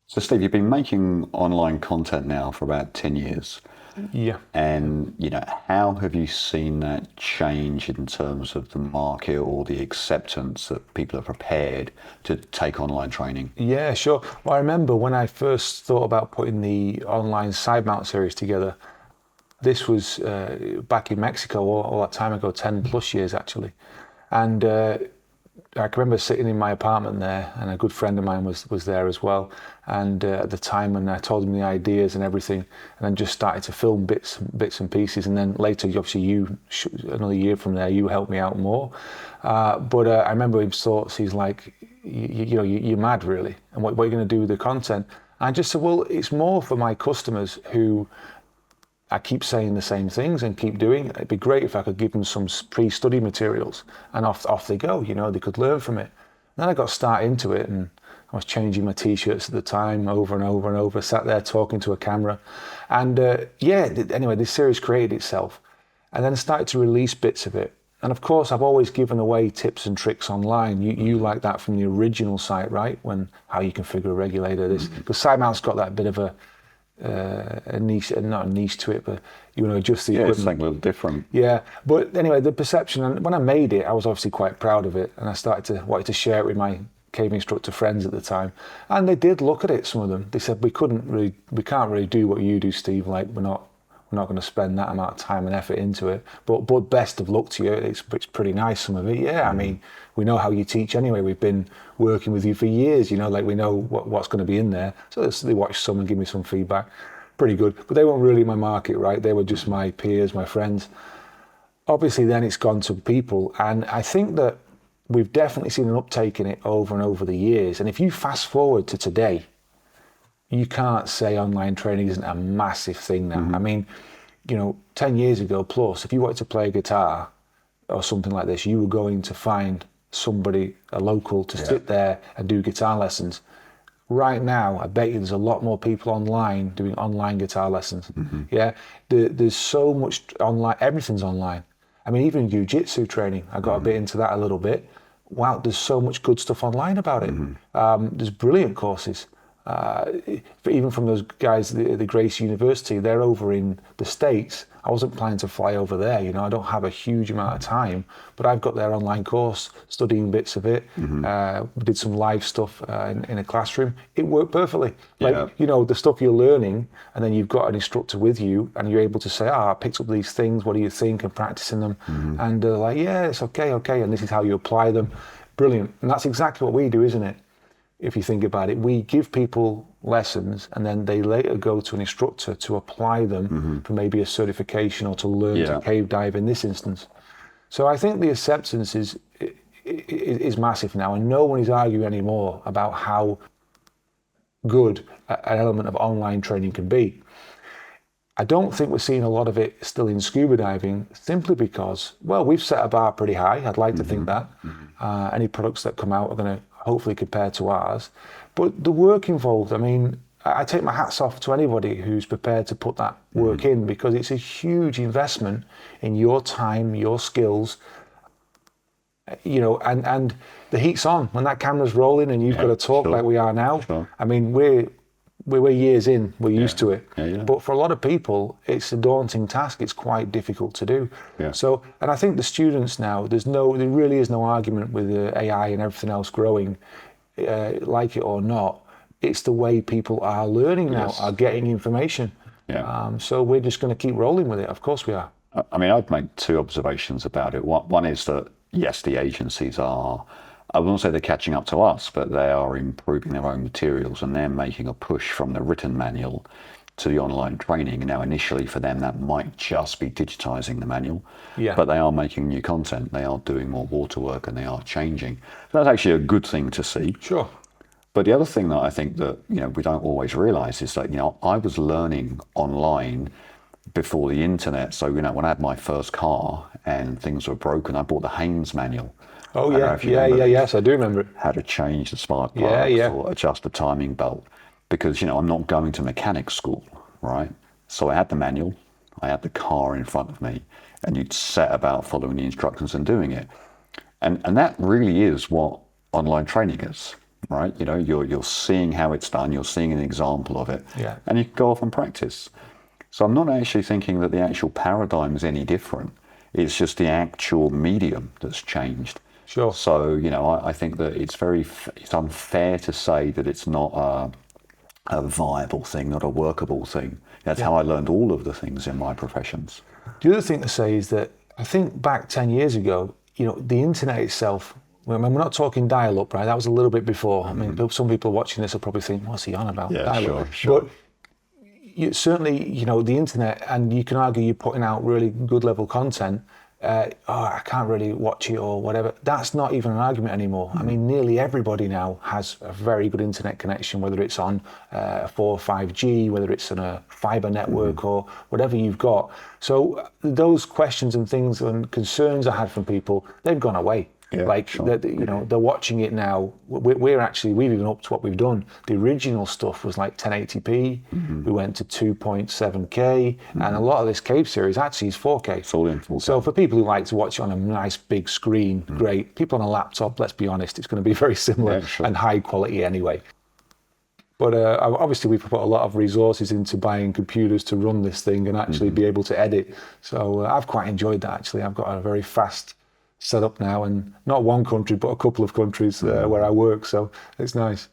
So Steve, you've been making online content now for about 10 years. Yeah. And, how have you seen that change in terms of the market or the acceptance that people are prepared to take online training? Yeah, sure. Well, I remember when I first thought about putting the online Sidemount series together. This was back in Mexico all that time ago, 10 plus years actually. And I can remember sitting in my apartment there, and a good friend of mine was there as well. And at the time, when I told him the ideas and everything, and then just started to film bits and pieces. And then later, obviously, another year from there, you helped me out more. But I remember his thoughts. He's like, you're mad, really. And what are you going to do with the content? And I just said, well, it's more for my customers who I keep saying the same things and keep doing. It'd be great if I could give them some pre-study materials, and off they go. They could learn from it. And then I got started into it, and I was changing my t-shirts at the time over and over and over, sat there talking to a camera. And anyway, this series created itself, and then I started to release bits of it. And of course, I've always given away tips and tricks online. You like that from the original site, right? How you configure a regulator, because Sidemount's got that bit of a niche, not a niche to it, but just the equipment. It's something a little different. Yeah, but anyway, the perception, and when I made it, I was obviously quite proud of it, and I wanted to share it with my cave instructor friends at the time, and they did look at it. Some of them, they said, we can't really do what you do, Steve. Like, we're not going to spend that amount of time and effort into it. But best of luck to you. It's pretty nice, some of it. Yeah, I mean, we know how you teach anyway. We've been working with you for years. Like, we know what's going to be in there. So they watched some and give me some feedback. Pretty good. But they weren't really my market, right? They were just my peers, my friends. Obviously, then it's gone to people, and I think that we've definitely seen an uptake in it over and over the years. And if you fast forward to today, you can't say online training isn't a massive thing now. I mean, 10 years ago plus, if you wanted to play guitar or something like this, you were going to find somebody, a local, to sit there and do guitar lessons. Right now, I bet you there's a lot more people online doing online guitar lessons. Yeah, there's so much online, everything's online. I mean, even jiu-jitsu training, I got a bit into that a little bit. Wow, there's so much good stuff online about it. There's brilliant courses. Even from those guys, the Grace University, they're over in the States. I wasn't planning to fly over there. I don't have a huge amount of time, but I've got their online course, studying bits of it. We did some live stuff in a classroom. It worked perfectly. The stuff you're learning, and then you've got an instructor with you, and you're able to say, I picked up these things, what do you think, and practicing them. And they're like, yeah, it's okay, and this is how you apply them. Brilliant. And that's exactly what we do, isn't it? If you think about it, we give people lessons, and then they later go to an instructor to apply them for maybe a certification or to learn to cave dive in this instance. So I think the acceptance is massive now, and no one is arguing anymore about how good an element of online training can be. I don't think we're seeing a lot of it still in scuba diving, simply because, well, we've set a bar pretty high. I'd like to think that. Any products that come out are going to hopefully compare to ours. But the work involved, I mean, I take my hats off to anybody who's prepared to put that work in, because it's a huge investment in your time, your skills, and the heat's on when that camera's rolling and you've got to talk like we are now. I mean, we're years in, we're used to it. But for a lot of people, it's a daunting task. It's quite difficult to do. So, and I think the students now, there really is no argument with AI and everything else growing, like it or not. It's the way people are learning now, are getting information. So we're just going to keep rolling with it. Of course we are. I mean, I'd make two observations about it. One is that, yes, the agencies are, I wouldn't say they're catching up to us, but they are improving their own materials, and they're making a push from the written manual to the online training. Now, initially for them, that might just be digitizing the manual, but they are making new content. They are doing more waterwork, and they are changing. So that's actually a good thing to see. Sure. But the other thing that I think that, we don't always realize is that, I was learning online before the internet. So, when I had my first car and things were broken, I bought the Haynes manual. Oh, yes, I do remember it. How to change the spark plugs or adjust the timing belt. Because, I'm not going to mechanic school, right? So I had the manual, I had the car in front of me, and you'd set about following the instructions and doing it. And that really is what online training is. right? You know, you're seeing how it's done, you're seeing an example of it, Yeah. and you can go off and practice. So I'm not actually thinking that the actual paradigm is any different. It's just the actual medium that's changed. Sure. So, you know, I think that it's unfair to say that it's not a viable thing, not a workable thing. That's how I learned all of the things in my professions. The other thing to say is that I think back 10 years ago, you know, the internet itself, we're not talking dial-up, right? That was a little bit before. I mean, some people watching this will probably think, what's he on about? Yeah, Dial-up. sure. But certainly, you know, the internet, and you can argue you're putting out really good level content. I can't really watch it or whatever. That's not even an argument anymore. I mean, nearly everybody now has a very good internet connection, whether it's on 4 or 5G, whether it's on a fiber network or whatever you've got. So those questions and things and concerns I had from people, they've gone away. Yeah, sure. You know, they're watching it now. We've even upped what we've done. The original stuff was like 1080p. We went to 2.7K, and a lot of this cave series actually is 4K. It's all in 4K. So for people who like to watch it on a nice big screen, great. People on a laptop, let's be honest, it's going to be very similar and high quality anyway. But obviously we've put a lot of resources into buying computers to run this thing and actually be able to edit. So I've quite enjoyed that actually. I've got a very fast set up now, and not one country but a couple of countries where I work, so it's nice.